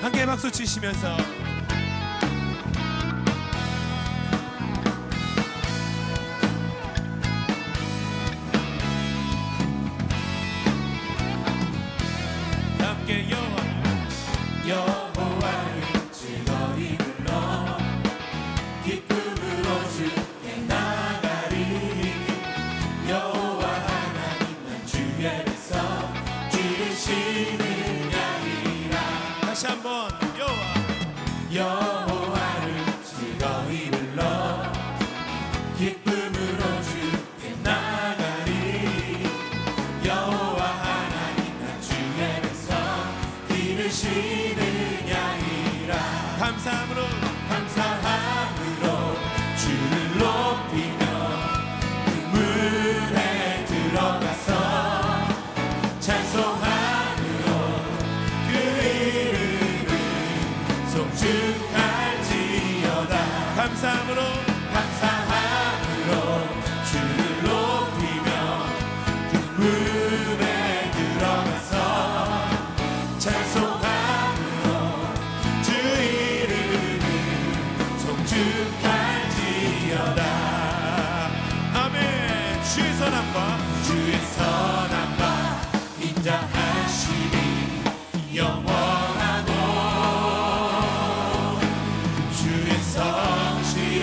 함께 박수 치시면서 함께 여호와를 즐거이 불러 기쁨으로 주께 나가리. 여호와 하나님은 주의 백성 주를 신으리라. 다시 한번 여호와를 즐거이 불러 기쁨으로 주께 나가리. 여호와 하나님은 주의 백성 길을 신으리라. 감사함으로 주를 높이며 문에 들어가서 찬송함으로 그 이름을 송축할지어다. 감사함으로 주를 높이며 그 문에 들어가서 찬송함으로 주 이름을 송축할지어다. 아멘. 주의 선함과 인자하심이 영원하고 주의 성실하심이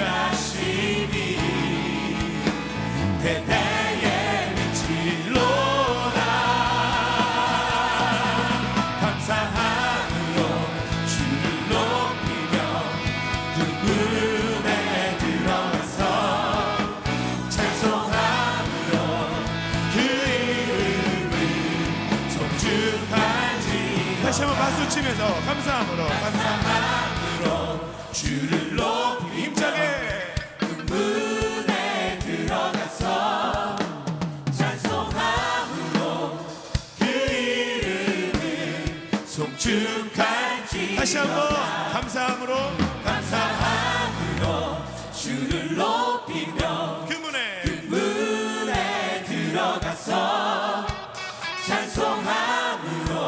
대대에 미칠로다. 감사함으로 주를 높이며 그 문에 들어가서 찬송함으로 그 이름을 송축하지. 다시 한번 박수 치면서 감사함으로 주를 높이 힘차게 그 문에 들어가서 찬송함으로 그 이름을 송축할지. 다시 한번 감사함으로 주를 높이며 그 문에 들어가서 찬송함으로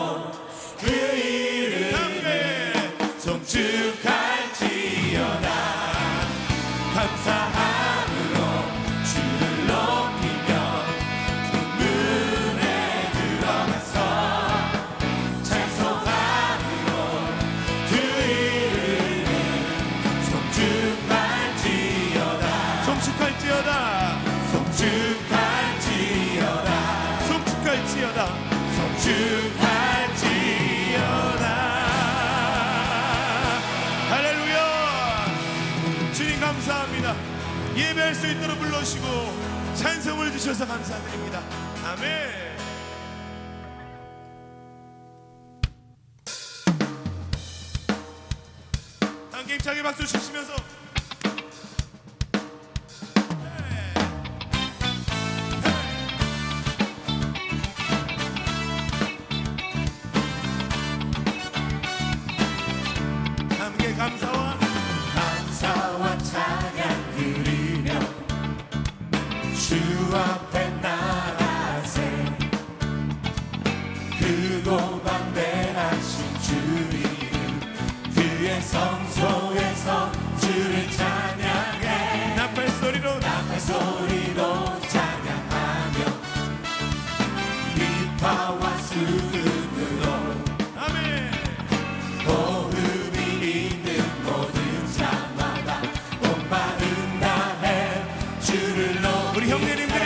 그 이름을 송축할지어다. 감사함으로 주를 높이며 그 문에 들어가서 찬송함으로 그 이름을 송축할지어다. 할렐루야. 주님 감사합니다. 예배할 수 있도록 불러주시고 찬송을 주셔서 감사드립니다. 아멘. 함께 힘차게 박수 치시면서 감사와 찬양 드리며 주 앞에 나가세. 크고 방대하신 주 이름 그의 성소에서 주를 찬양해. 나팔 소리로 찬양하며 비파와 수금으로 아멘. 우리 형제님들이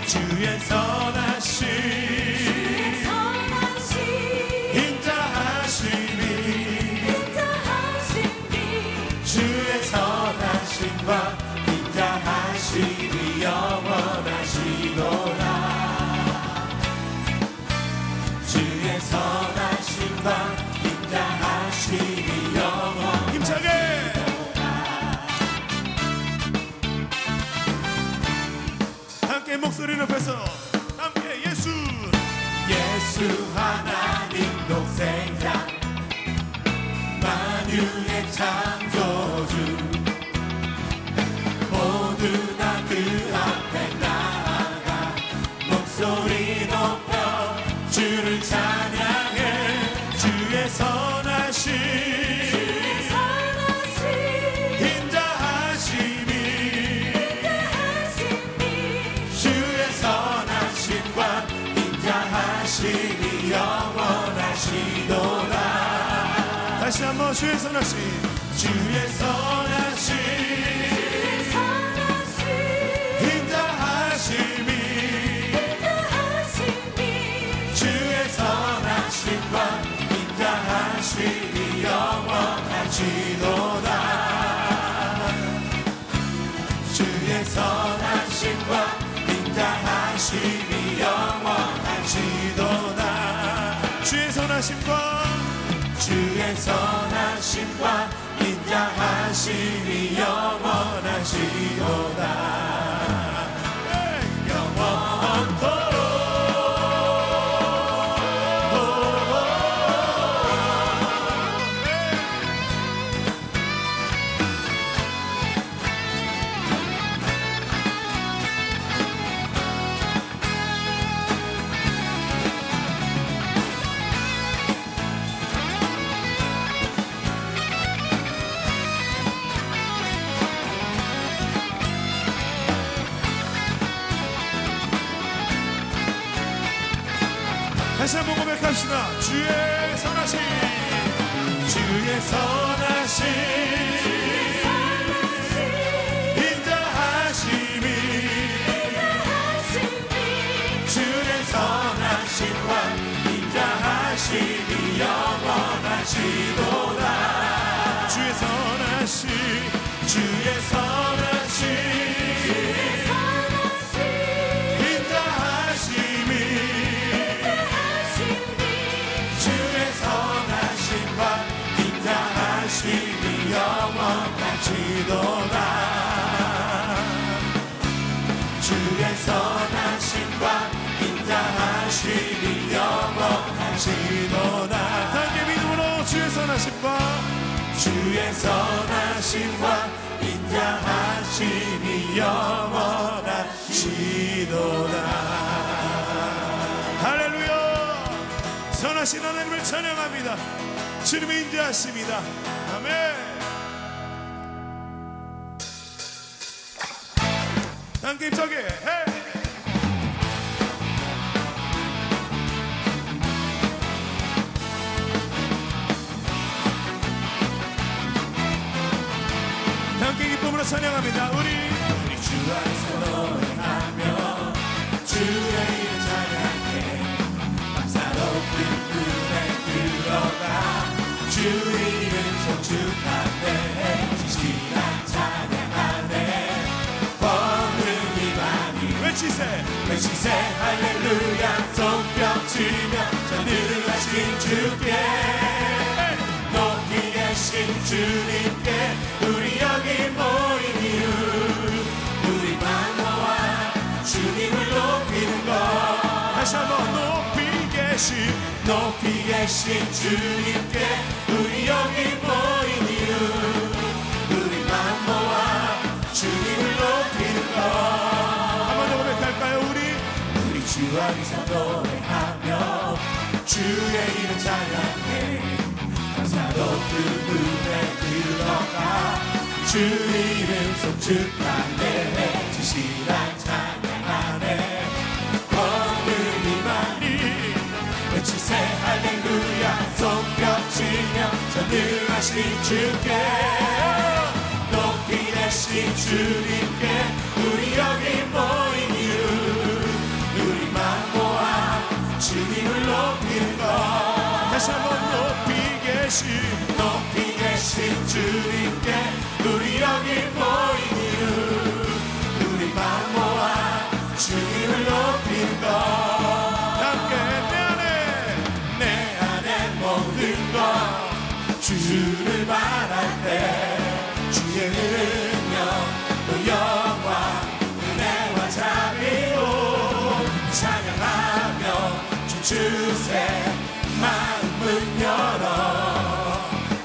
주의 선하심 인자하심이 주의 선하심과 인자하심이 영원하시도다. 주의 선하심과 인자하심이 영원. 힘차게 함께 목소리 높여서 함께 예수 하나님 독생자 만유의 창조주 모두 다 그 앞에 나아가 목소리 높여 주를 찬양해. 주의 선하심 영원하시도다. 다시 한번 주의 선하심, 주의 선하심, 인자하심이, 주의 선하심과 인자하심이 영원하시도다. 주의 선하심과 인자하심이 영원하시도다. 주의 선하심과 주의 선하심과 인자하심이 영원하시도다. 영원토록. 다시 한번 고백합시다. 주의 선하심, 주의 선하심, 인자하심이, 주의 선하심과 인자하심이 영원하시도다. 주의 선하심, 주의 선하심, 영원하시도다. 주의 선하심과 인자하심이 영원하시도다. 함께 믿음으로 주의 선하심과 주의 선하심과 인자하심이 영원하시도다. 할렐루야. 선하신 하나님을 찬양합니다. 주님의 인자하심이다. 아멘. 함께 입장해. 함께 기쁨으로 찬양합니다. 우리 주 안에서 노래하며 주의 이름 찬양해. 감사 높은 꿈에 들어가 주 이름 송축하네. 진실한 찬양하네. 외치세 할렐루야. 손뼉치며 전능하신 주께 높이 계신 주님께 우리 여기 모인 이유 우리 만모와 주님을 높이는 것. 다시 한번 높이 계신 주님께 우리 여기 모인 이유 우리 만모와 주님을 높이는 것. 우리 주 안에서 노래하며 주의 이름 찬양해. 감사 높은 문에 들어가 주 이름 송축하네. 진실한 찬양하네. 권능이 많이 외치세 할렐루야. 손뼉치며 전능하신 주께 높이 계신 주님께 우리 여기 모인 이유 우리 만모아 주님을 높이는 것. 다시 한번 높이 계신 주님께 우리 여기 모인 이유 우리 만모아 주님을 높이는 것. 함께 내 안에 모든 것 주를 바랄 때 주의 능력 또 영광 은혜와 자비로 찬양하며 춤추세. 마음은 열어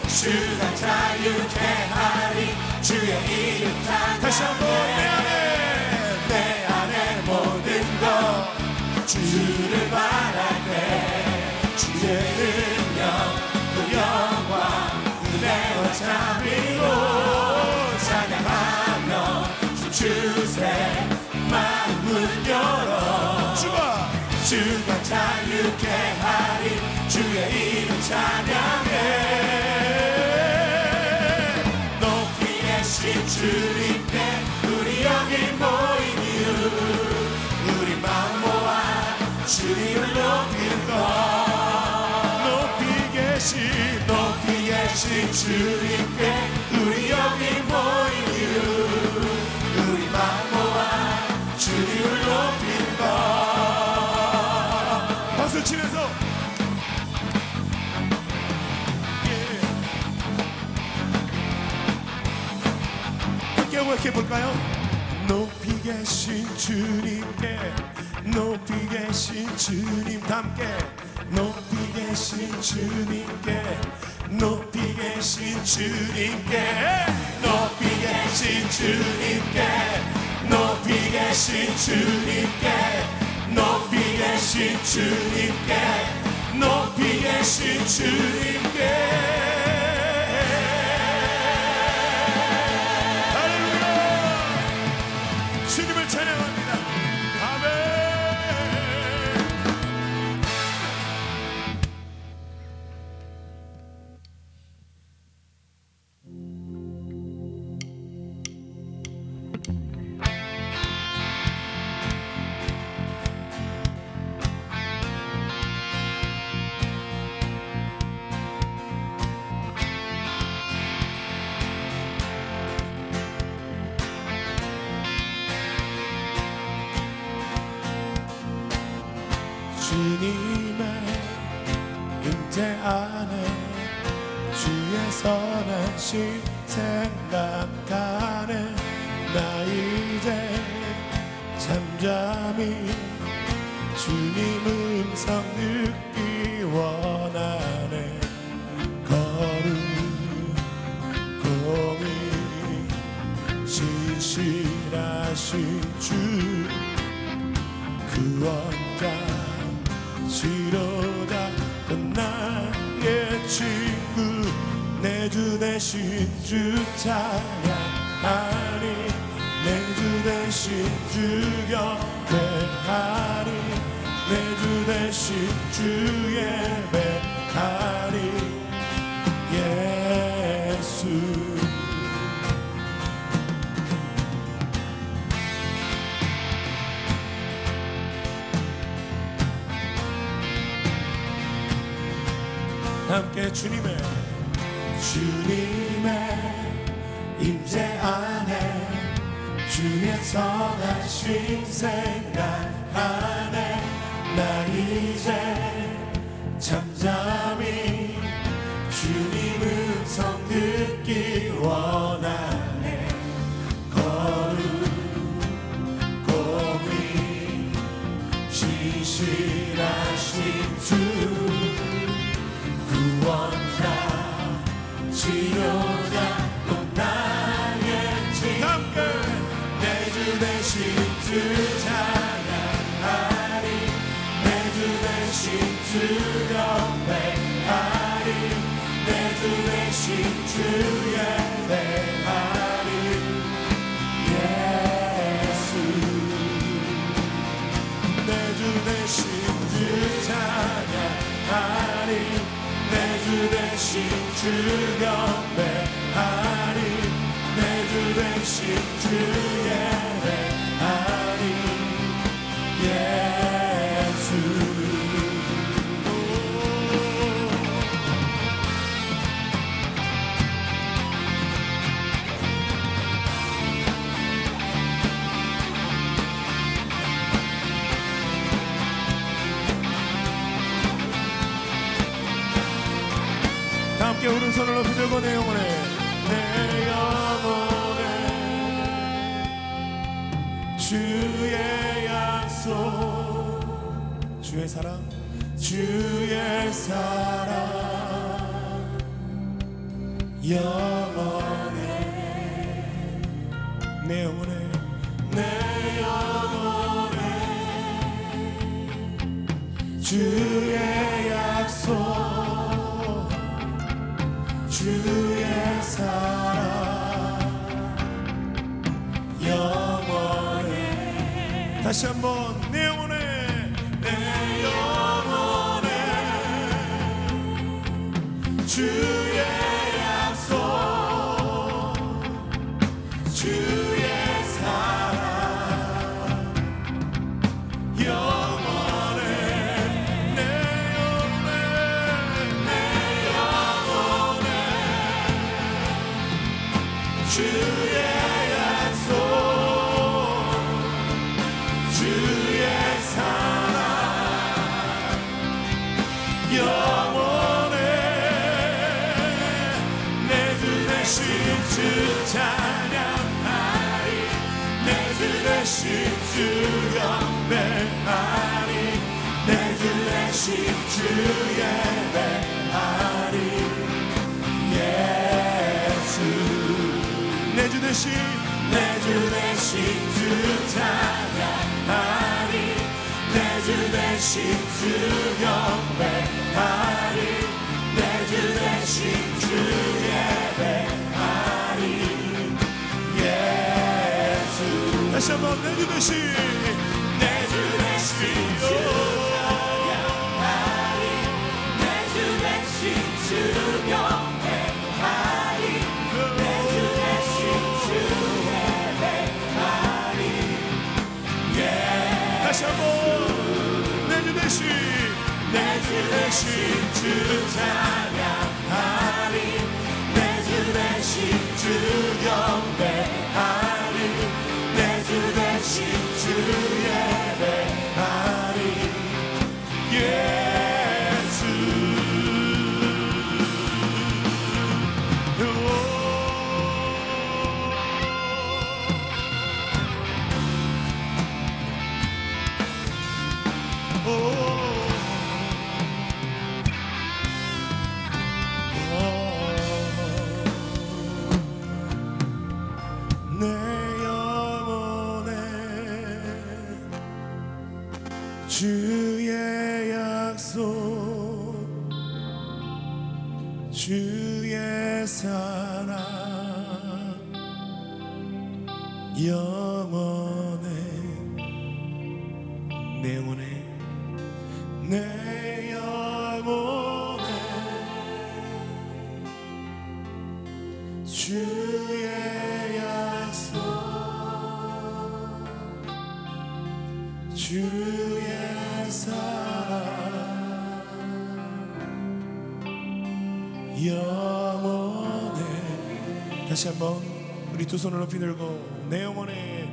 주가 자유케 하리. 주의 이름 찬양해. 다시 한번 내 안에 모든 것 주를 바랄 때 주의 능력 또 영광 은혜와 자비로 찬양하며 춤추세. 마음은 열어 주가 자유케 하리. 주의 찬양해. 높이 계신 주님께 우리 여기 모인 이유, 우리 마음 모아 주님을 높이는 것. 높이 계신 주님께 우리 여기 모인 이유, 우리 마음 모아 주님을 높이는 것. 박수 치면서 함께 고백해 볼까요? 높이 계신 주님께, 높이 계신 주님 함께, 높이 계신 주님께, 높이 계신 주님께, 높이 계신 주님께, 높이 계신 주님께, 높이 계신 주님께, 높이 계신 주님께. 할렐루야. 주님을 찬양합니다. 아멘. 주님의 임재 안에 주의 선하심 생각하네. 나 이제 잠잠히 주님 음성 듣기 원하네. 거룩 공의 신실하신 주 구원자 지로다 나의 친구, 내 주 대신 주 찬양하니, 내 주 대신 주 경배하니, 내 주 대신 주 예배하니. 예수 함께 주님의 임재 안에 주의 선하심 생각하네. 나 이제 잠잠히 주님 음성 듣기 원하네. 거룩 공의 신실하신 주 구원자 치료자 또 나의 친구, 내 주 대신 주 찬양하리, 내 주 대신 주 경배하리, 내 주 대신 주 예배하리. 예수 내 주 대신 주 찬양하리, 내 주 대신 주 경배하리, 내 주 대신 주 예배하리. 예수 함께 오른손을 높이 들고 내 영혼에, 내 영혼에 주의 약속, 주의 사랑, 주의 사랑 영원해. 내 영혼에, 내 영혼에 주의 약속, 주의 사랑 영원해. 다시 한번 내 영혼에, 내 영혼에 주의 약속 주의 사랑 영원해 내 영혼에 주의 약속 주의 사랑 영원해 내 주 대신 주 찬양하리 내 주 대신 주 경배하리 내 주 대신 주 예배하리 예수 내 주 대신 주 찬양하리 내 주 대신 주 경배하리 내 주 대신 주 예배하리 예수 다시 한번 내 주 대신 주 찬양하리 내 주 대신 주 경배하리 내 주 대신 주 예배하리 다시 한번 내 주 대신 주 찬양하리 내 주 대신 주 경배하리 내 주 대신 주 예배하리 예수 내 영혼에 주의 약속 주의 사랑 영원해 내 영혼에 내 영혼에 주의 약속 주의 사랑 영원해 다시 한번 우리 두 손을 높이 들고 내 영혼에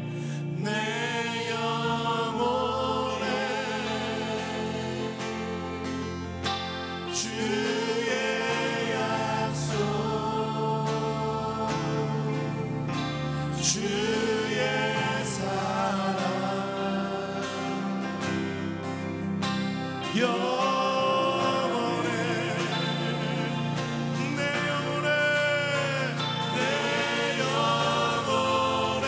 내 영혼에 주의 약속 주의 사랑 영원해 내 영혼에 내 영혼에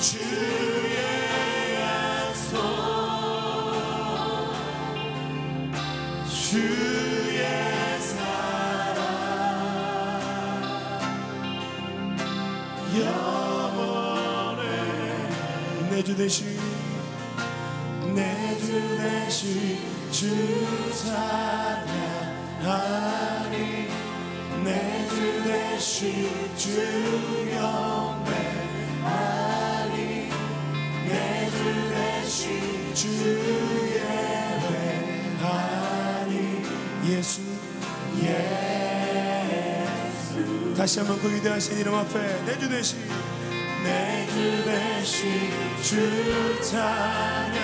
주의 약속 주의 사랑 영원해 내 주 대신 주 찬양하리 내 주 대신 주 경배하리 내 주 대신 주 예배하리 예수 다시 한번 그 위대하신 이름 앞에 내 주 대신 주 찬양하리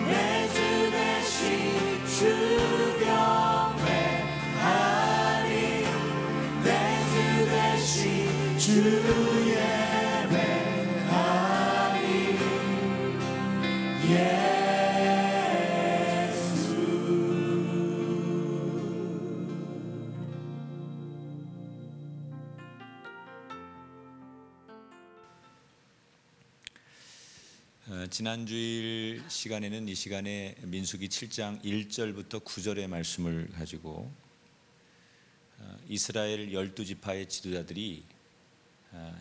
내 주 대신 주 경배하리 내 주 대신 주 예배하리 예수 지난 주일 시간에는 이 시간에 민수기 7장 1절부터 9절의 말씀을 가지고 이스라엘 12지파의 지도자들이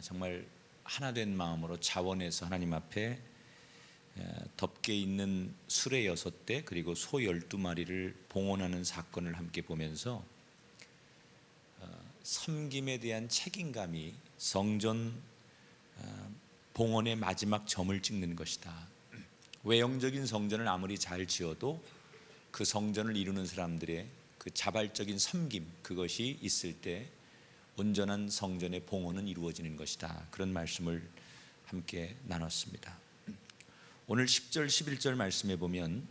정말 하나된 마음으로 자원해서 하나님 앞에 덮개 있는 수레 6대 그리고 소 12마리를 봉헌하는 사건을 함께 보면서 섬김에 대한 책임감이 성전 봉헌의 마지막 점을 찍는 것이다. 외형적인 성전을 아무리 잘 지어도 그 성전을 이루는 사람들의 그 자발적인 섬김, 그것이 있을 때 온전한 성전의 봉헌은 이루어지는 것이다. 그런 말씀을 함께 나눴습니다. 오늘 10절 11절 말씀에 보면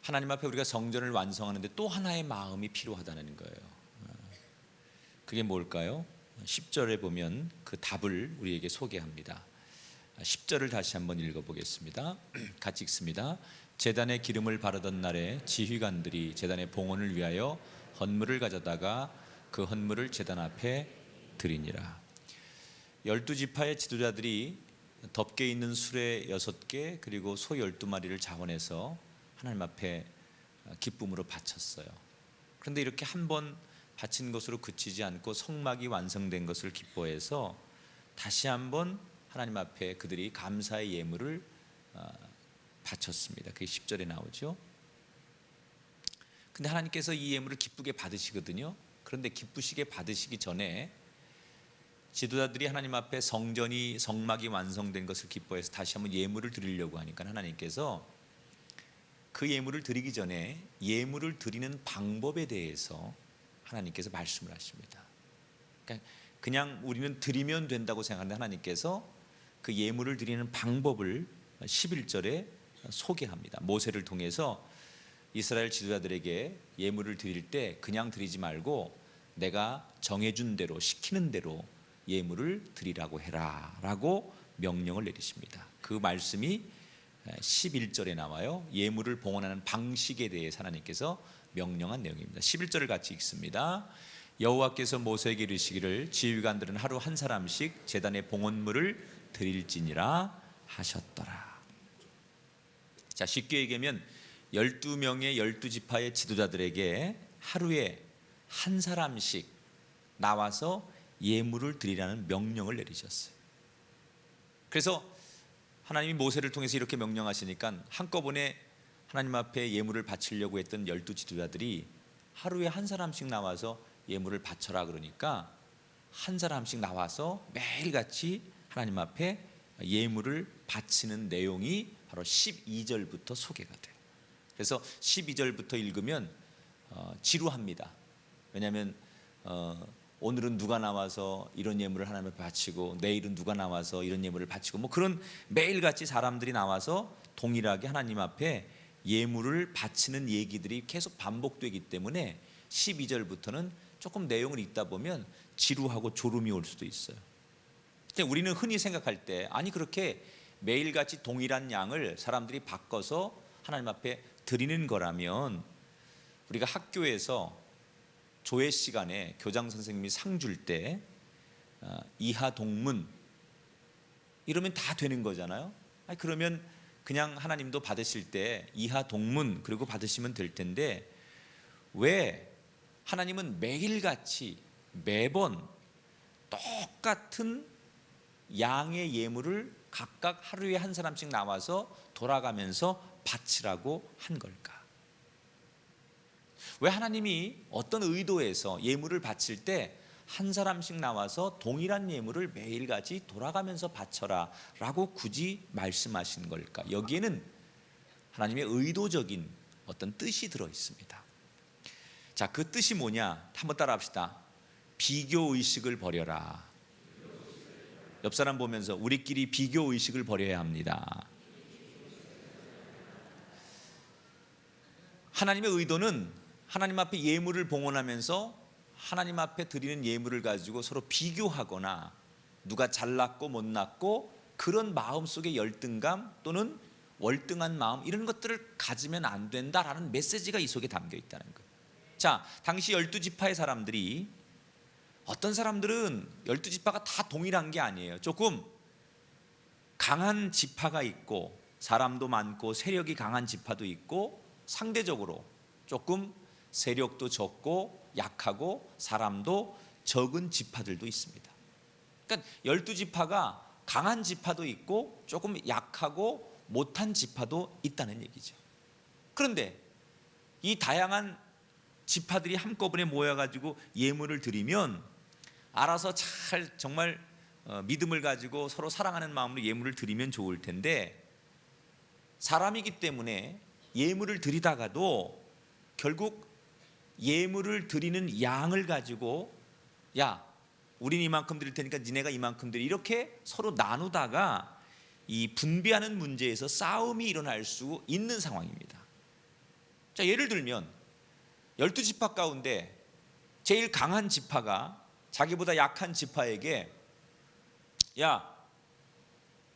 하나님 앞에 우리가 성전을 완성하는데 또 하나의 마음이 필요하다는 거예요. 그게 뭘까요? 10절에 보면 그 답을 우리에게 소개합니다. 10절을 다시 한번 읽어보겠습니다. 같이 읽습니다. 제단에 기름을 바르던 날에 지휘관들이 제단의 봉헌을 위하여 헌물을 가져다가 그 헌물을 제단 앞에 드리니라. 12지파의 지도자들이 덮개 있는 수레 6개 그리고 소 12마리를 자원해서 하나님 앞에 기쁨으로 바쳤어요. 그런데 이렇게 한 번 바친 것으로 그치지 않고 성막이 완성된 것을 기뻐해서 다시 한번 하나님 앞에 그들이 감사의 예물을 바쳤습니다. 그게 10절에 나오죠. 근데 하나님께서 이 예물을 기쁘게 받으시거든요. 그런데 기쁘시게 받으시기 전에 지도자들이 하나님 앞에 성막이 완성된 것을 기뻐해서 다시 한번 예물을 드리려고 하니까 하나님께서 그 예물을 드리기 전에 예물을 드리는 방법에 대해서 하나님께서 말씀을 하십니다. 그러니까 그냥 우리는 드리면 된다고 생각하는데 하나님께서 그 예물을 드리는 방법을 11절에 소개합니다. 모세를 통해서 이스라엘 지도자들에게 예물을 드릴 때 그냥 드리지 말고 내가 정해준 대로 시키는 대로 예물을 드리라고 해라 라고 명령을 내리십니다. 그 말씀이 11절에 나와요. 예물을 봉헌하는 방식에 대해서 하나님께서 명령한 내용입니다. 11절을 같이 읽습니다. 여호와께서 모세에게 이르시기를 지휘관들은 하루 한 사람씩 제단에 봉헌물을 드릴지니라 하셨더라. 자, 쉽게 얘기하면 12명의 12지파의 지도자들에게 하루에 한 사람씩 나와서 예물을 드리라는 명령을 내리셨어요. 그래서 하나님이 모세를 통해서 이렇게 명령하시니까 한꺼번에 하나님 앞에 예물을 바치려고 했던 12지도자들이 하루에 한 사람씩 나와서 예물을 바쳐라 그러니까 한 사람씩 나와서 매일같이 하나님 앞에 예물을 바치는 내용이 바로 12절부터 소개가 돼요. 그래서 12절부터 읽으면 지루합니다. 왜냐하면 오늘은 누가 나와서 이런 예물을 하나님 앞에 바치고 내일은 누가 나와서 이런 예물을 바치고 뭐 그런 매일같이 사람들이 나와서 동일하게 하나님 앞에 예물을 바치는 얘기들이 계속 반복되기 때문에 12절부터는 조금 내용을 읽다 보면 지루하고 졸음이 올 수도 있어요. 근데 우리는 흔히 생각할 때 아니 그렇게 매일같이 동일한 양을 사람들이 바꿔서 하나님 앞에 드리는 거라면 우리가 학교에서 조회 시간에 교장 선생님이 상 줄 때 이하 동문 이러면 다 되는 거잖아요. 아니 그러면 그냥 하나님도 받으실 때 이하 동문 그리고 받으시면 될 텐데 왜 하나님은 매일같이 매번 똑같은 양의 예물을 각각 하루에 한 사람씩 나와서 돌아가면서 바치라고 한 걸까? 왜 하나님이 어떤 의도에서 예물을 바칠 때 한 사람씩 나와서 동일한 예물을 매일같이 돌아가면서 바쳐라 라고 굳이 말씀하신 걸까? 여기에는 하나님의 의도적인 어떤 뜻이 들어 있습니다. 자, 그 뜻이 뭐냐? 한번 따라 합시다. 비교의식을 버려라. 옆 사람 보면서 우리끼리 비교의식을 버려야 합니다. 하나님의 의도는 하나님 앞에 예물을 봉헌하면서 하나님 앞에 드리는 예물을 가지고 서로 비교하거나 누가 잘났고 못났고 그런 마음속의 열등감 또는 월등한 마음 이런 것들을 가지면 안 된다라는 메시지가 이 속에 담겨 있다는 거예요. 자, 당시 12지파의 사람들이 어떤 사람들은 12지파가 다 동일한 게 아니에요. 조금 강한 지파가 있고 사람도 많고 세력이 강한 지파도 있고 상대적으로 조금 세력도 적고 약하고 사람도 적은 지파들도 있습니다. 그러니까 12지파가 강한 지파도 있고 조금 약하고 못한 지파도 있다는 얘기죠. 그런데 이 다양한 지파들이 한꺼번에 모여가지고 예물을 드리면 알아서 잘 정말 믿음을 가지고 서로 사랑하는 마음으로 예물을 드리면 좋을 텐데, 사람이기 때문에 예물을 드리다가도 결국 예물을 드리는 양을 가지고 야, 우린 이만큼 드릴 테니까 니네가 이만큼 드리, 이렇게 서로 나누다가 이 분배하는 문제에서 싸움이 일어날 수 있는 상황입니다. 자, 예를 들면 12지파 가운데 제일 강한 지파가 자기보다 약한 지파에게 야,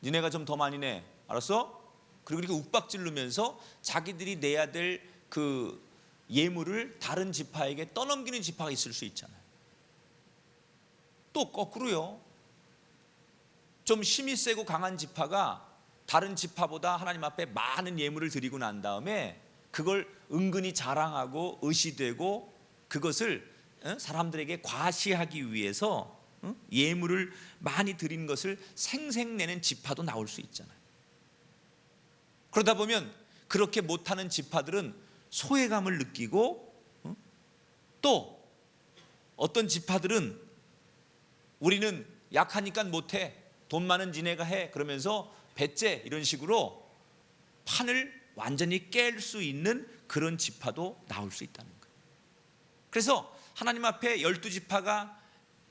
니네가 좀 더 많이 내, 알았어? 그리고 이렇게 욱박지르면서 자기들이 내야 될 그 예물을 다른 지파에게 떠넘기는 지파가 있을 수 있잖아요. 또 거꾸로요, 좀 힘이 세고 강한 지파가 다른 지파보다 하나님 앞에 많은 예물을 드리고 난 다음에 그걸 은근히 자랑하고 의시되고 그것을 사람들에게 과시하기 위해서 예물을 많이 드린 것을 생색내는 지파도 나올 수 있잖아요. 그러다 보면 그렇게 못하는 지파들은 소외감을 느끼고, 또 어떤 지파들은 우리는 약하니까 못해, 돈 많은 니네가 해, 그러면서 배째, 이런 식으로 판을 완전히 깰 수 있는 그런 지파도 나올 수 있다는 거예요. 그래서 하나님 앞에 12지파가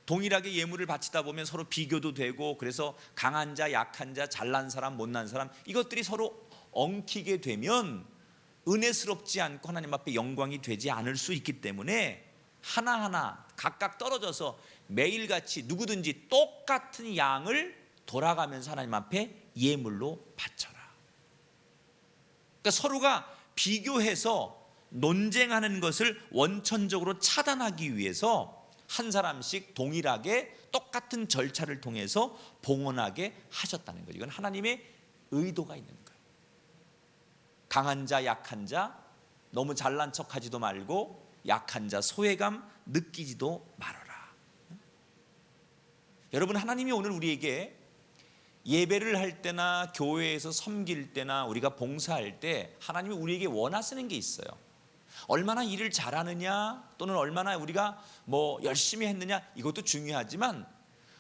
동일하게 예물을 바치다 보면 서로 비교도 되고, 그래서 강한 자, 약한 자, 잘난 사람, 못난 사람, 이것들이 서로 엉키게 되면 은혜스럽지 않고 하나님 앞에 영광이 되지 않을 수 있기 때문에 하나하나 각각 떨어져서 매일같이 누구든지 똑같은 양을 돌아가면서 하나님 앞에 예물로 바쳐라. 그러니까 서로가 비교해서 논쟁하는 것을 원천적으로 차단하기 위해서 한 사람씩 동일하게 똑같은 절차를 통해서 봉헌하게 하셨다는 거죠. 이건 하나님의 의도가 있는 거예요. 강한 자, 약한 자, 너무 잘난 척하지도 말고 약한 자 소외감 느끼지도 말아라. 여러분, 하나님이 오늘 우리에게 예배를 할 때나 교회에서 섬길 때나 우리가 봉사할 때 하나님이 우리에게 원하시는 게 있어요. 얼마나 일을 잘하느냐, 또는 얼마나 우리가 열심히 했느냐, 이것도 중요하지만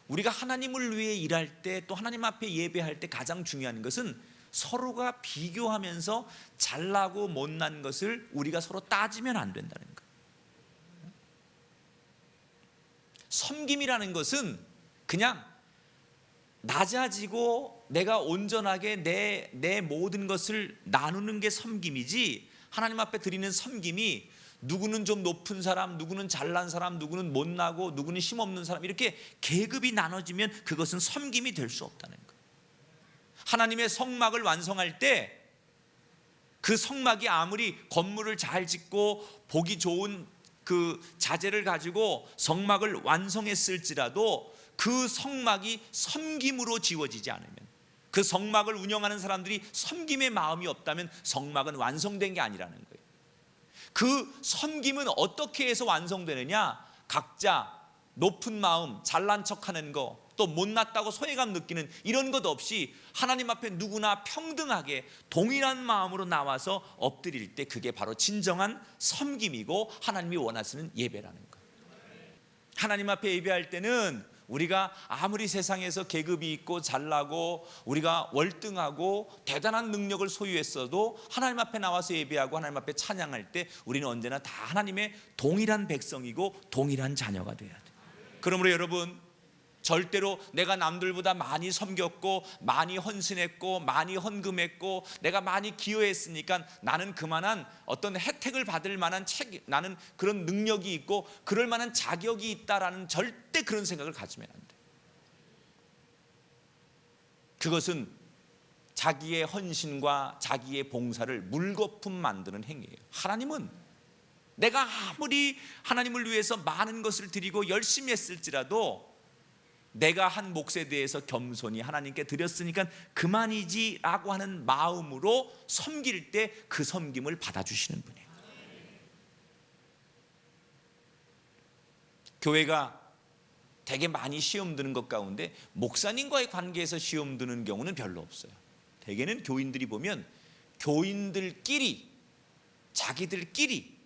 우리가 하나님을 위해 일할 때, 또 하나님 앞에 예배할 때 가장 중요한 것은 서로가 비교하면서 잘나고 못난 것을 우리가 서로 따지면 안 된다는 거예요. 섬김이라는 것은 그냥 낮아지고 내가 온전하게 내 모든 것을 나누는 게 섬김이지, 하나님 앞에 드리는 섬김이 누구는 좀 높은 사람, 누구는 잘난 사람, 누구는 못나고 누구는 힘없는 사람, 이렇게 계급이 나눠지면 그것은 섬김이 될 수 없다는 거예요. 하나님의 성막을 완성할 때 그 성막이 아무리 건물을 잘 짓고 보기 좋은 그 자재를 가지고 성막을 완성했을지라도 그 성막이 섬김으로 지워지지 않으면, 그 성막을 운영하는 사람들이 섬김의 마음이 없다면 성막은 완성된 게 아니라는 거예요. 그 섬김은 어떻게 해서 완성되느냐? 각자 높은 마음, 잘난 척하는 거, 또 못났다고 소외감 느끼는 이런 것 없이 하나님 앞에 누구나 평등하게 동일한 마음으로 나와서 엎드릴 때, 그게 바로 진정한 섬김이고 하나님이 원하시는 예배라는 거예요. 하나님 앞에 예배할 때는 우리가 아무리 세상에서 계급이 있고 잘나고 우리가 월등하고 대단한 능력을 소유했어도 하나님 앞에 나와서 예배하고 하나님 앞에 찬양할 때 우리는 언제나 다 하나님의 동일한 백성이고 동일한 자녀가 돼야 돼요. 그러므로 여러분, 절대로 내가 남들보다 많이 섬겼고 많이 헌신했고 많이 헌금했고 내가 많이 기여했으니까 나는 그만한 어떤 혜택을 받을 만한 나는 그런 능력이 있고 그럴 만한 자격이 있다라는, 절대 그런 생각을 가지면 안 돼. 그것은 자기의 헌신과 자기의 봉사를 물거품 만드는 행위예요. 하나님은 내가 아무리 하나님을 위해서 많은 것을 드리고 열심히 했을지라도 내가 한 몫에 대해서 겸손히 하나님께 드렸으니까 그만이지 라고 하는 마음으로 섬길 때 그 섬김을 받아주시는 분이에요. 교회가 되게 많이 시험 드는 것 가운데 목사님과의 관계에서 시험 드는 경우는 별로 없어요. 대개는 교인들이 보면 교인들끼리 자기들끼리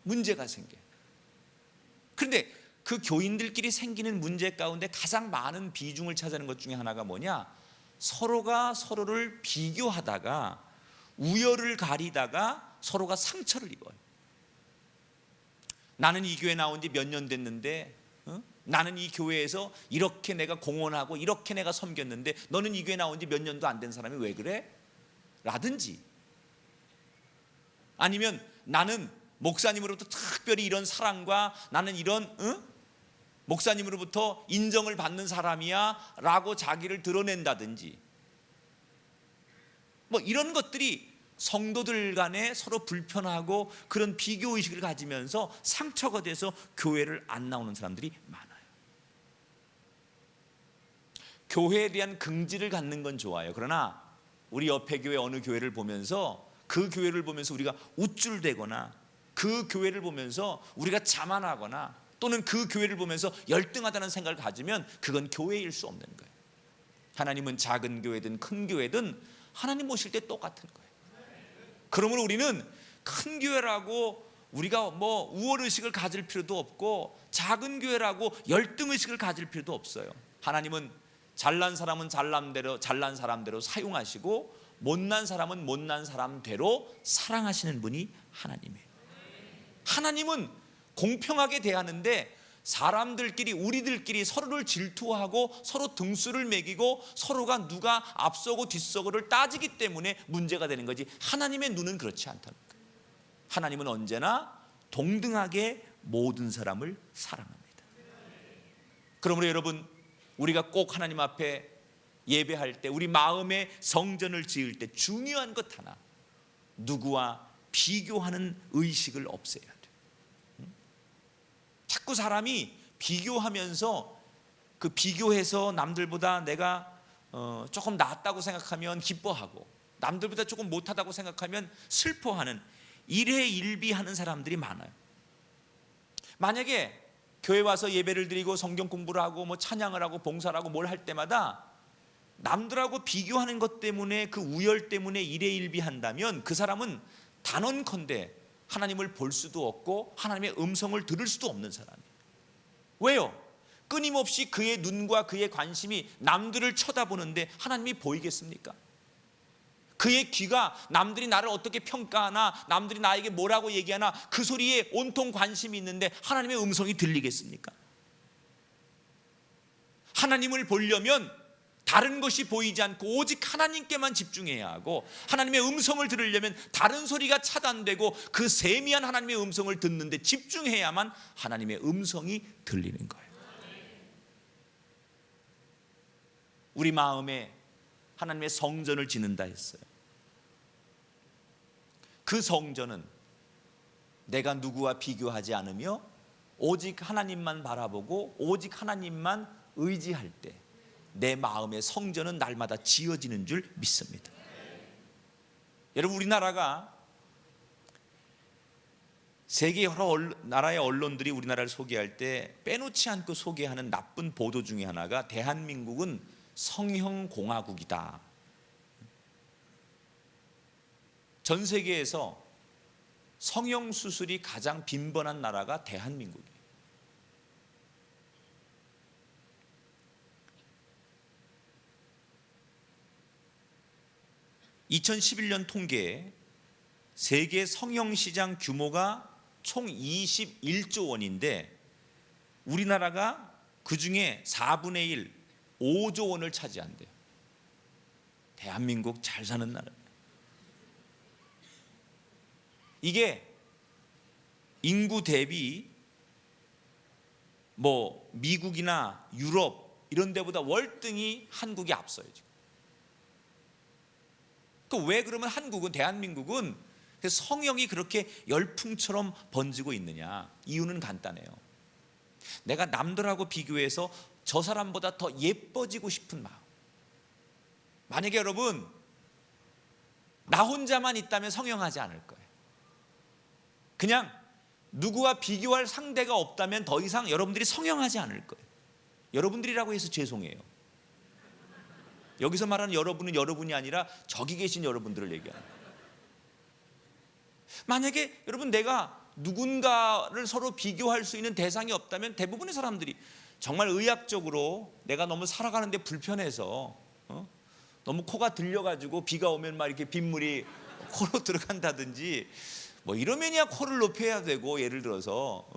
문제가 생겨요. 그런데 그 교인들끼리 생기는 문제 가운데 가장 많은 비중을 차지하는 것 중에 하나가 뭐냐? 서로가 서로를 비교하다가 우열을 가리다가 서로가 상처를 입어요. 나는 이 교회 나온 지 몇 년 됐는데 나는 이 교회에서 이렇게 내가 공헌하고 이렇게 내가 섬겼는데 너는 이 교회 나온 지 몇 년도 안 된 사람이 왜 그래? 라든지, 아니면 나는 목사님으로부터 특별히 이런 사랑과 나는 이런 목사님으로부터 인정을 받는 사람이야 라고 자기를 드러낸다든지, 뭐 이런 것들이 성도들 간에 서로 불편하고 그런 비교의식을 가지면서 상처가 돼서 교회를 안 나오는 사람들이 많아요. 교회에 대한 긍지를 갖는 건 좋아요. 그러나 우리 옆에 교회 어느 교회를 보면서 그 교회를 보면서 우리가 우쭐대거나 그 교회를 보면서 우리가 자만하거나 또는 그 교회를 보면서 열등하다는 생각을 가지면 그건 교회일 수 없는 거예요. 하나님은 작은 교회든 큰 교회든 하나님 모실 때 똑같은 거예요. 그러므로 우리는 큰 교회라고 우리가 뭐 우월의식을 가질 필요도 없고 작은 교회라고 열등의식을 가질 필요도 없어요. 하나님은 잘난 사람은 잘난 사람대로 사용하시고 못난 사람은 못난 사람대로 사랑하시는 분이 하나님이에요. 하나님은 공평하게 대하는데 사람들끼리 우리들끼리 서로를 질투하고 서로 등수를 매기고 서로가 누가 앞서고 뒤서고를 따지기 때문에 문제가 되는 거지, 하나님의 눈은 그렇지 않다는 거예요. 하나님은 언제나 동등하게 모든 사람을 사랑합니다. 그러므로 여러분, 우리가 꼭 하나님 앞에 예배할 때, 우리 마음의 성전을 지을 때 중요한 것 하나, 누구와 비교하는 의식을 없애야 돼요. 자꾸 사람이 비교하면서 그 비교해서 남들보다 내가 조금 낫다고 생각하면 기뻐하고 남들보다 조금 못하다고 생각하면 슬퍼하는 일회일비하는 사람들이 많아요. 만약에 교회 와서 예배를 드리고 성경 공부를 하고 뭐 찬양을 하고 봉사를 하고 뭘 할 때마다 남들하고 비교하는 것 때문에 그 우열 때문에 일회일비한다면 그 사람은 단언컨대 하나님을 볼 수도 없고 하나님의 음성을 들을 수도 없는 사람이에요. 왜요? 끊임없이 그의 눈과 그의 관심이 남들을 쳐다보는데 하나님이 보이겠습니까? 그의 귀가 남들이 나를 어떻게 평가하나, 남들이 나에게 뭐라고 얘기하나 그 소리에 온통 관심이 있는데 하나님의 음성이 들리겠습니까? 하나님을 보려면 다른 것이 보이지 않고 오직 하나님께만 집중해야 하고, 하나님의 음성을 들으려면 다른 소리가 차단되고 그 세미한 하나님의 음성을 듣는데 집중해야만 하나님의 음성이 들리는 거예요. 우리 마음에 하나님의 성전을 짓는다 했어요. 그 성전은 내가 누구와 비교하지 않으며 오직 하나님만 바라보고 오직 하나님만 의지할 때 내 마음의 성전은 날마다 지어지는 줄 믿습니다. 여러분, 우리나라가 세계 여러 나라의 언론들이 우리나라를 소개할 때 빼놓지 않고 소개하는 나쁜 보도 중에 하나가 대한민국은 성형공화국이다. 전 세계에서 성형수술이 가장 빈번한 나라가 대한민국이에요. (2011년) 통계에 세계 성형시장 규모가 총 21조 원인데 우리나라가 그 중에 4분의 1, 5조 원을 차지한대요. 대한민국 잘 사는 나라예요. 이게 인구 대비 뭐 미국이나 유럽 이런 데보다 월등히 한국이 앞서요 지금. 왜 그러면 한국은, 대한민국은 성형이 그렇게 열풍처럼 번지고 있느냐? 이유는 간단해요. 내가 남들하고 비교해서 저 사람보다 더 예뻐지고 싶은 마음. 만약에 여러분 나 혼자만 있다면 성형하지 않을 거예요. 그냥 누구와 비교할 상대가 없다면 더 이상 여러분들이 성형하지 않을 거예요. 여러분들이라고 해서 죄송해요. 여기서 말하는 여러분은 여러분이 아니라 저기 계신 여러분들을 얘기하는 거예요. 만약에 여러분 내가 누군가를 서로 비교할 수 있는 대상이 없다면 대부분의 사람들이 정말 의학적으로 내가 너무 살아가는데 불편해서 너무 코가 들려가지고 비가 오면 막 이렇게 빗물이 코로 들어간다든지 뭐 이러면야 코를 높여야 되고, 예를 들어서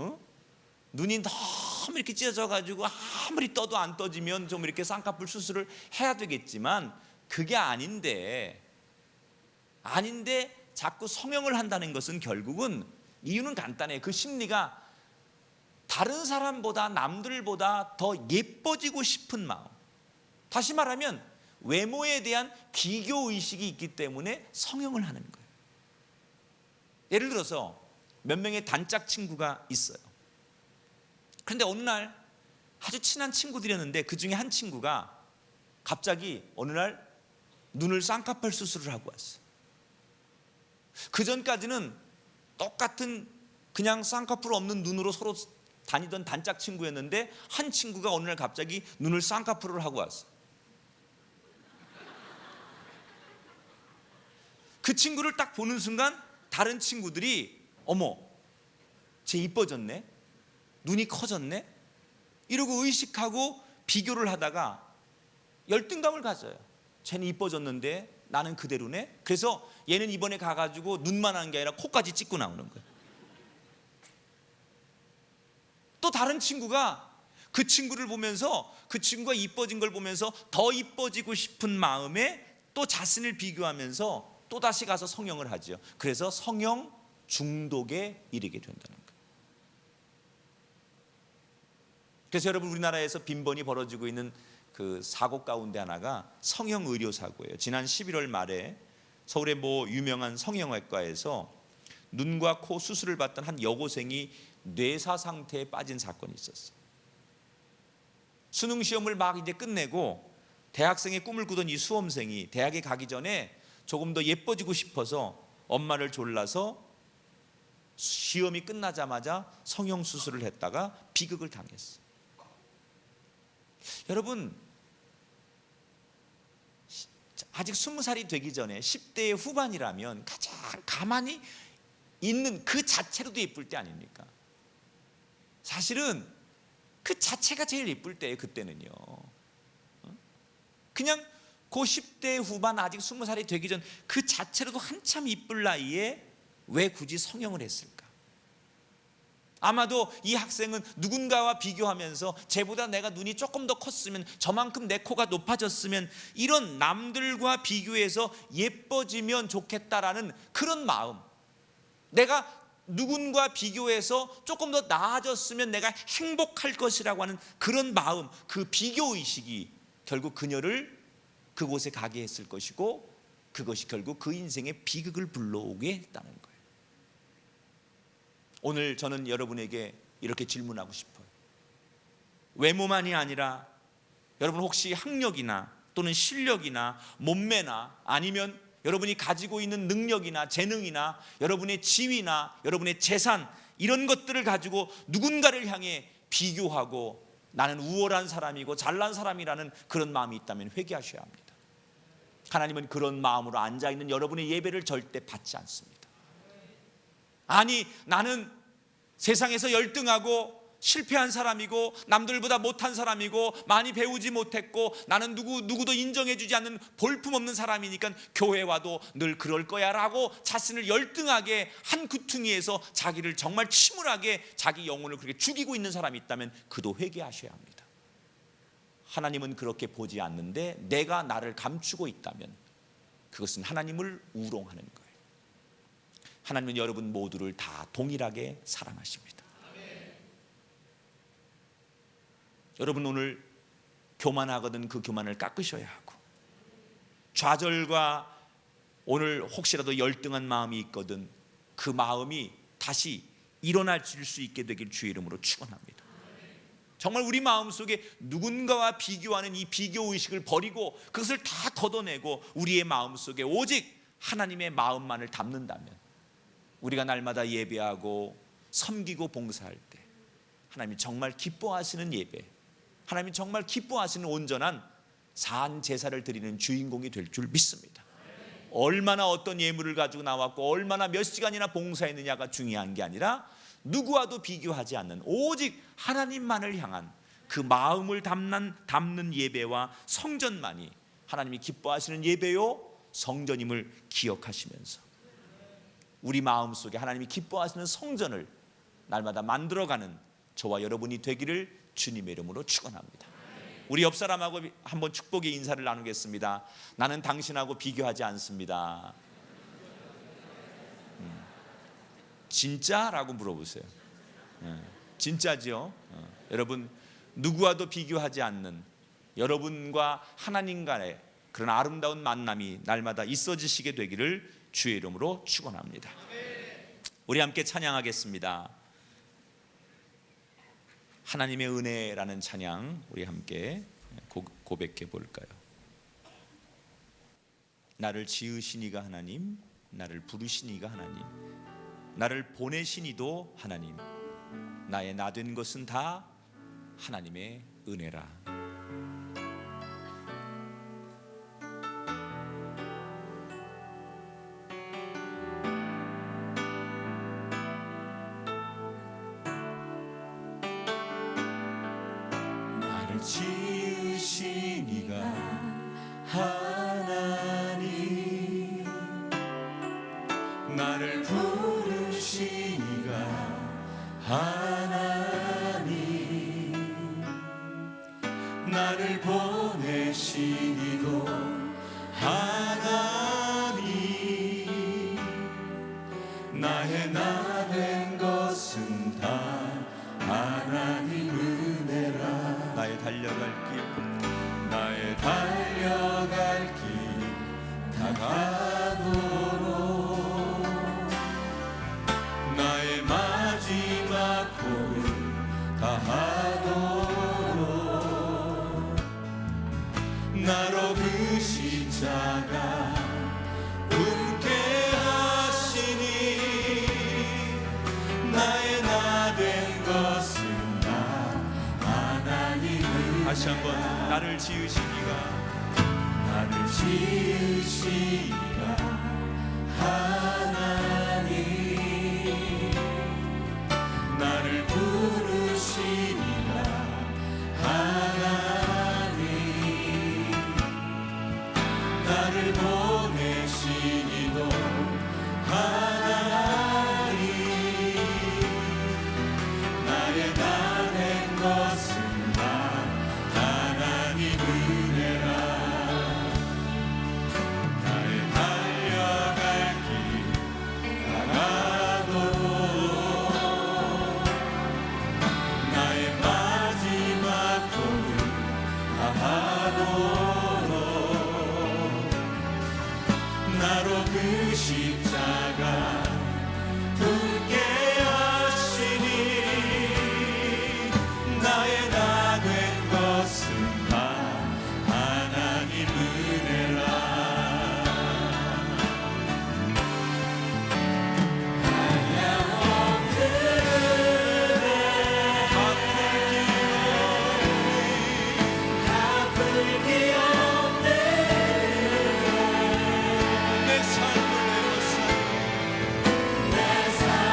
눈이 너무 이렇게 찢어져 가지고 아무리 떠도 안 떠지면 좀 이렇게 쌍꺼풀 수술을 해야 되겠지만 그게 아닌데 자꾸 성형을 한다는 것은 결국은 이유는 간단해요. 그 심리가 다른 사람보다 남들보다 더 예뻐지고 싶은 마음, 다시 말하면 외모에 대한 비교의식이 있기 때문에 성형을 하는 거예요. 예를 들어서 몇 명의 단짝 친구가 있어요. 그런데 어느 날 아주 친한 친구들이었는데 그 중에 한 친구가 갑자기 어느 날 눈을 쌍꺼풀 수술을 하고 왔어요. 그 전까지는 똑같은 그냥 쌍꺼풀 없는 눈으로 서로 다니던 단짝 친구였는데 한 친구가 어느 날 갑자기 눈을 쌍꺼풀을 하고 왔어요. 그 친구를 딱 보는 순간 다른 친구들이 어머, 쟤 이뻐졌네, 눈이 커졌네, 이러고 의식하고 비교를 하다가 열등감을 가져요. 쟤는 이뻐졌는데 나는 그대로네. 그래서 얘는 이번에 가가지고 눈만 한 게 아니라 코까지 찍고 나오는 거예요. 또 다른 친구가 그 친구를 보면서, 그 친구가 이뻐진 걸 보면서 더 이뻐지고 싶은 마음에 또 자신을 비교하면서 또 다시 가서 성형을 하죠. 그래서 성형 중독에 이르게 된다는 거예요. 그래서 여러분, 우리나라에서 빈번히 벌어지고 있는 그 사고 가운데 하나가 성형 의료 사고예요. 지난 11월 말에 서울의 뭐 유명한 성형외과에서 눈과 코 수술을 받던 한 여고생이 뇌사 상태에 빠진 사건이 있었어요. 수능 시험을 막 이제 끝내고 대학생의 꿈을 꾸던 이 수험생이 대학에 가기 전에 조금 더 예뻐지고 싶어서 엄마를 졸라서 시험이 끝나자마자 성형 수술을 했다가 비극을 당했어요. 여러분, 아직 20살이 되기 전에 10대의 후반이라면 가장 가만히 있는 그 자체로도 예쁠 때 아닙니까? 사실은 그 자체가 제일 예쁠 때예요. 그때는요. 그냥 그 10대 후반, 아직 20살이 되기 전 그 자체로도 한참 이쁠 나이에 왜 굳이 성형을 했을까? 아마도 이 학생은 누군가와 비교하면서 쟤보다 내가 눈이 조금 더 컸으면, 저만큼 내 코가 높아졌으면, 이런 남들과 비교해서 예뻐지면 좋겠다라는 그런 마음, 내가 누군가 비교해서 조금 더 나아졌으면 내가 행복할 것이라고 하는 그런 마음, 그 비교의식이 결국 그녀를 그곳에 가게 했을 것이고, 그것이 결국 그 인생의 비극을 불러오게 했다는 거예요. 오늘 저는 여러분에게 이렇게 질문하고 싶어요. 외모만이 아니라 여러분 혹시 학력이나 또는 실력이나 몸매나 아니면 여러분이 가지고 있는 능력이나 재능이나 여러분의 지위나 여러분의 재산, 이런 것들을 가지고 누군가를 향해 비교하고 나는 우월한 사람이고 잘난 사람이라는 그런 마음이 있다면 회개하셔야 합니다. 하나님은 그런 마음으로 앉아있는 여러분의 예배를 절대 받지 않습니다. 아니, 나는 세상에서 열등하고 실패한 사람이고 남들보다 못한 사람이고 많이 배우지 못했고 나는 누구도 인정해주지 않는 볼품없는 사람이니까 교회 와도 늘 그럴 거야 라고 자신을 열등하게 한 구퉁이에서 자기를 정말 침울하게 자기 영혼을 그렇게 죽이고 있는 사람이 있다면 그도 회개하셔야 합니다. 하나님은 그렇게 보지 않는데 내가 나를 감추고 있다면 그것은 하나님을 우롱하는 거예요. 하나님은 여러분 모두를 다 동일하게 사랑하십니다. 여러분 오늘 교만하거든 그 교만을 깎으셔야 하고, 좌절과 오늘 혹시라도 열등한 마음이 있거든 그 마음이 다시 일어나질 수 있게 되길 주의 이름으로 축원합니다. 정말 우리 마음속에 누군가와 비교하는 이 비교의식을 버리고 그것을 다 걷어내고 우리의 마음속에 오직 하나님의 마음만을 담는다면, 우리가 날마다 예배하고 섬기고 봉사할 때 하나님이 정말 기뻐하시는 예배, 하나님이 정말 기뻐하시는 온전한 산 제사를 드리는 주인공이 될 줄 믿습니다. 얼마나 어떤 예물을 가지고 나왔고 얼마나 몇 시간이나 봉사했느냐가 중요한 게 아니라 누구와도 비교하지 않는 오직 하나님만을 향한 그 마음을 담는 예배와 성전만이 하나님이 기뻐하시는 예배요 성전임을 기억하시면서 우리 마음속에 하나님이 기뻐하시는 성전을 날마다 만들어가는 저와 여러분이 되기를 주님의 이름으로 축원합니다. 우리 옆 사람하고 한번 축복의 인사를 나누겠습니다. 나는 당신하고 비교하지 않습니다. 진짜라고 물어보세요. 진짜죠? 여러분, 누구와도 비교하지 않는 여러분과 하나님 간의 그런 아름다운 만남이 날마다 있어지시게 되기를 주의 이름으로 축원합니다. 우리 함께 찬양하겠습니다. 하나님의 은혜라는 찬양 우리 함께 고백해 볼까요? 나를 지으신 이가 하나님, 나를 부르신 이가 하나님, 나를 보내신 이도 하나님, 나의 나 된 것은 다 하나님의 은혜라. 나를 지으신 이가 하나님, 나를 부르신 이가 하나님, 나를 보내신 이도 하나님, 나의 나 된 것은 다 하나님 은혜라. 나의 달려갈 길, 나의 달려갈 길 다가도록, 나의 마지막 곡을 다하도록, 나로 그 십자가 붙게 하시니, 나의 나 된 것은 다 하나님을. 다시 한번. 나를 지으신 이가, 나를 지으신 이가 하나님, 나를 부르신 이가 하나님, 나를 보내신 이도 하나님, 나의 나 된 것은 다 하나님 은혜라. 나의 달려갈 길 다가도록, 나의 마지막 곡을 다하도록, 나로 그 십자가 붙게 하시니, 나의 나 된 것은 다 하나님 은혜라. 한량없는 은혜, 갚을 기 없네. 내 삶을 내었어, 내 삶을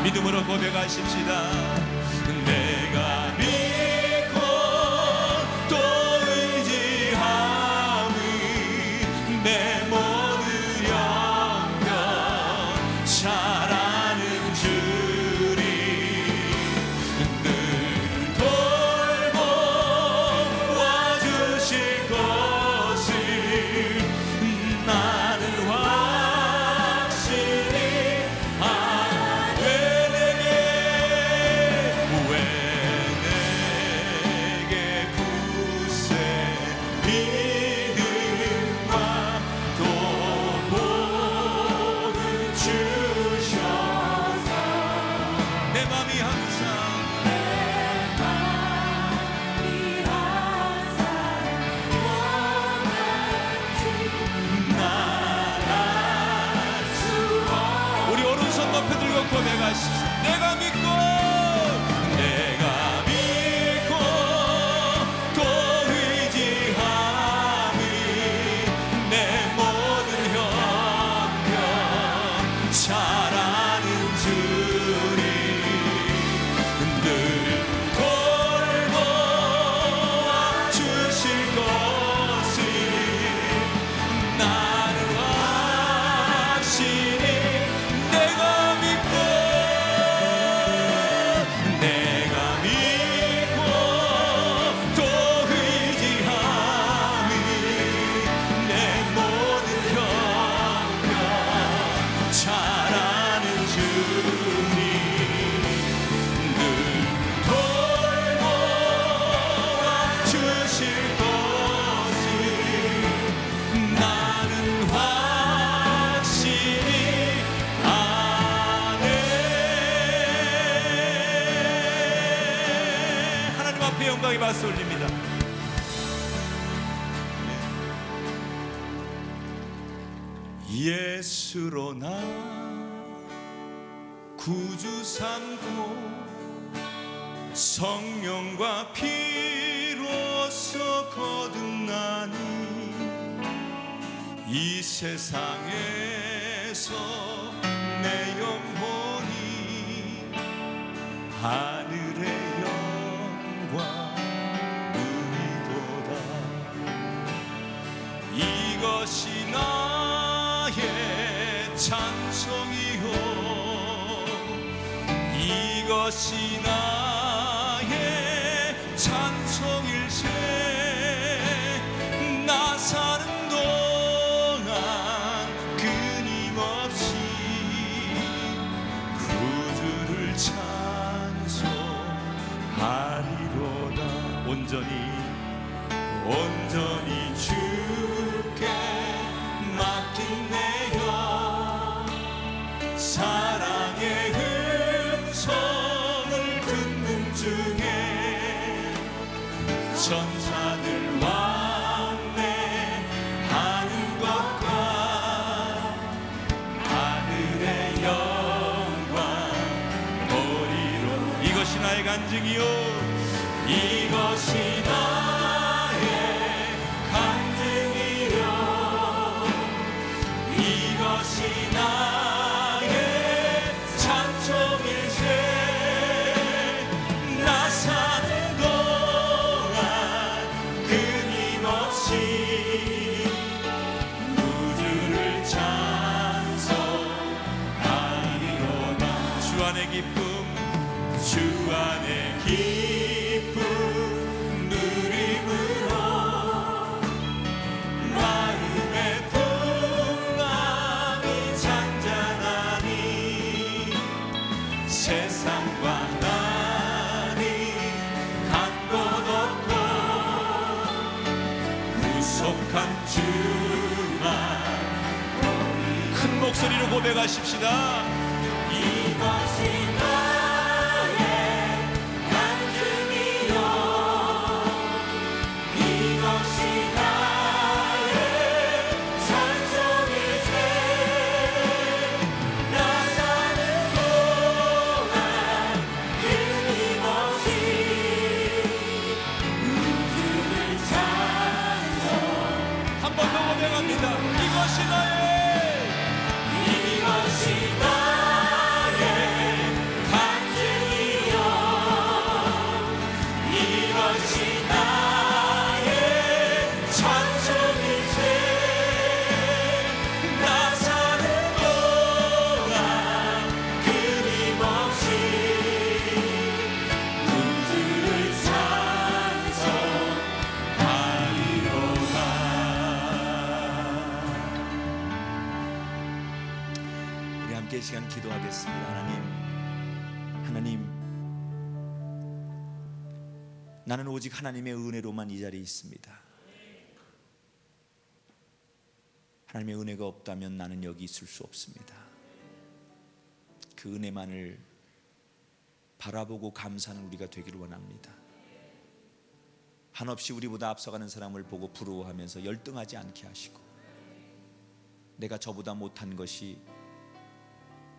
믿음으로 고백하십시다. 내가 믿고 또 의지함이 내 모든 영광 잘하는 주리 늘 돌보아 주실 것을 나는 확실히 내가 믿고 또 의지함이 내 모든 형편 잘하는 주리 늘 돌보아 주실 것을 나는 확실히 내가 믿고 또 의지함이 내 모든 형편 잘하는 주님 늘 돌보아 주실 것을 나는 확실히 아네. 하나님 앞에 영광의 박수 올립니다. 예수로 나 구주 삼고 성령과 피로써 거듭나니 이 세상에서 내 영혼이 하늘의 영광이도다. 이것이 나의 찬송이요 이것이 나의 찬송일세. 나 사는 동안 끊임없이 구주를 찬송하리로다. 온전히 주께 맡긴 내 영 사랑의 음성을 듣는 중에 천사들 왕래하는 것과 하늘의 영광 보리로. 이것이 나의 간증이요 이것이 나의 간증이요 이것이 나의 찬송일세. 나 사는 동안 끊임없이 구주를 찬송하리로다. 주 안에 안의 기쁨 주 안의 기쁨 누림으로 마음의 풍랑이 잔잔하니 세상과 나니 간 곳 없고 구속한 주만 큰 목소리로 고백하십시다. 이것이 나의 간증이요 이것이 나의 찬송이세 나 사는 동안 끊임없이 우주를 찬송 한 번 더 고백합니다. 이것이 나의 간증이요 이것이 나의 찬송이세 나 사는 동안 끊임없이 우주를 찬송하리로다. 우리 함께 이 시간 기도하겠습니다. 하나님, 나는 오직 하나님의 은혜로만 이 자리에 있습니다. 하나님의 은혜가 없다면 나는 여기 있을 수 없습니다. 그 은혜만을 바라보고 감사하는 우리가 되기를 원합니다. 한없이 우리보다 앞서가는 사람을 보고 부러워하면서 열등하지 않게 하시고, 내가 저보다 못한 것이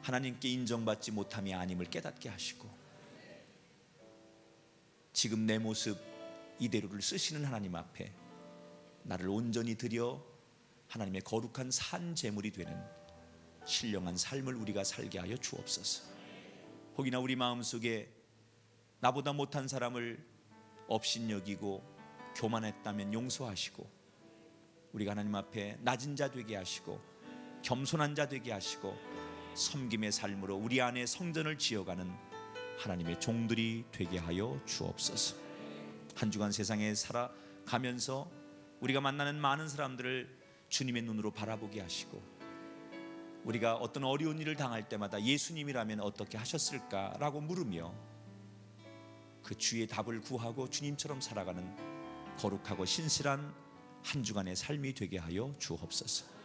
하나님께 인정받지 못함이 아님을 깨닫게 하시고, 지금 내 모습 이대로를 쓰시는 하나님 앞에 나를 온전히 드려 하나님의 거룩한 산 제물이 되는 신령한 삶을 우리가 살게 하여 주옵소서. 혹이나 우리 마음속에 나보다 못한 사람을 업신여기고 교만했다면 용서하시고, 우리가 하나님 앞에 낮은 자 되게 하시고 겸손한 자 되게 하시고 섬김의 삶으로 우리 안에 성전을 지어가는 하나님의 종들이 되게 하여 주옵소서. 한 주간 세상에 살아가면서 우리가 만나는 많은 사람들을 주님의 눈으로 바라보게 하시고, 우리가 어떤 어려운 일을 당할 때마다 예수님이라면 어떻게 하셨을까라고 물으며 그 주의 답을 구하고 주님처럼 살아가는 거룩하고 신실한 한 주간의 삶이 되게 하여 주옵소서.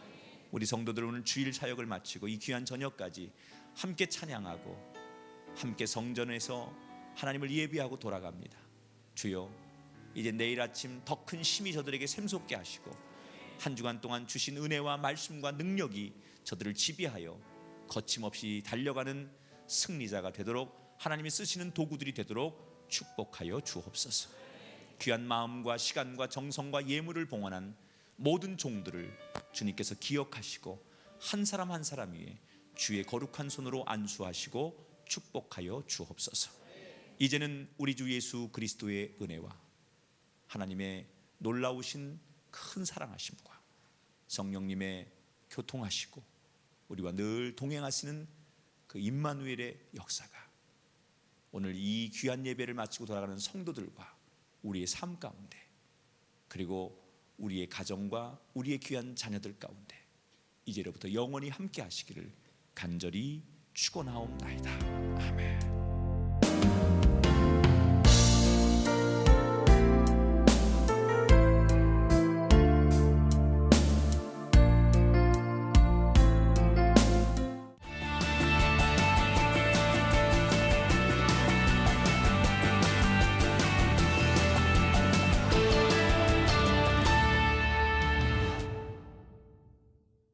우리 성도들 오늘 주일 사역을 마치고 이 귀한 저녁까지 함께 찬양하고 함께 성전에서 하나님을 예비하고 돌아갑니다. 주여, 이제 내일 아침 더 큰 힘이 저들에게 샘솟게 하시고 한 주간 동안 주신 은혜와 말씀과 능력이 저들을 지배하여 거침없이 달려가는 승리자가 되도록, 하나님이 쓰시는 도구들이 되도록 축복하여 주옵소서. 귀한 마음과 시간과 정성과 예물을 봉헌한 모든 종들을 주님께서 기억하시고 한 사람 한 사람 위에 주의 거룩한 손으로 안수하시고 축복하여 주옵소서. 이제는 우리 주 예수 그리스도의 은혜와 하나님의 놀라우신 큰 사랑하심과 성령님의 교통하시고 우리와 늘 동행하시는 그 임마누엘의 역사가 오늘 이 귀한 예배를 마치고 돌아가는 성도들과 우리의 삶 가운데, 그리고 우리의 가정과 우리의 귀한 자녀들 가운데 이제로부터 영원히 함께 하시기를 간절히 축원하옵나이다. 아멘.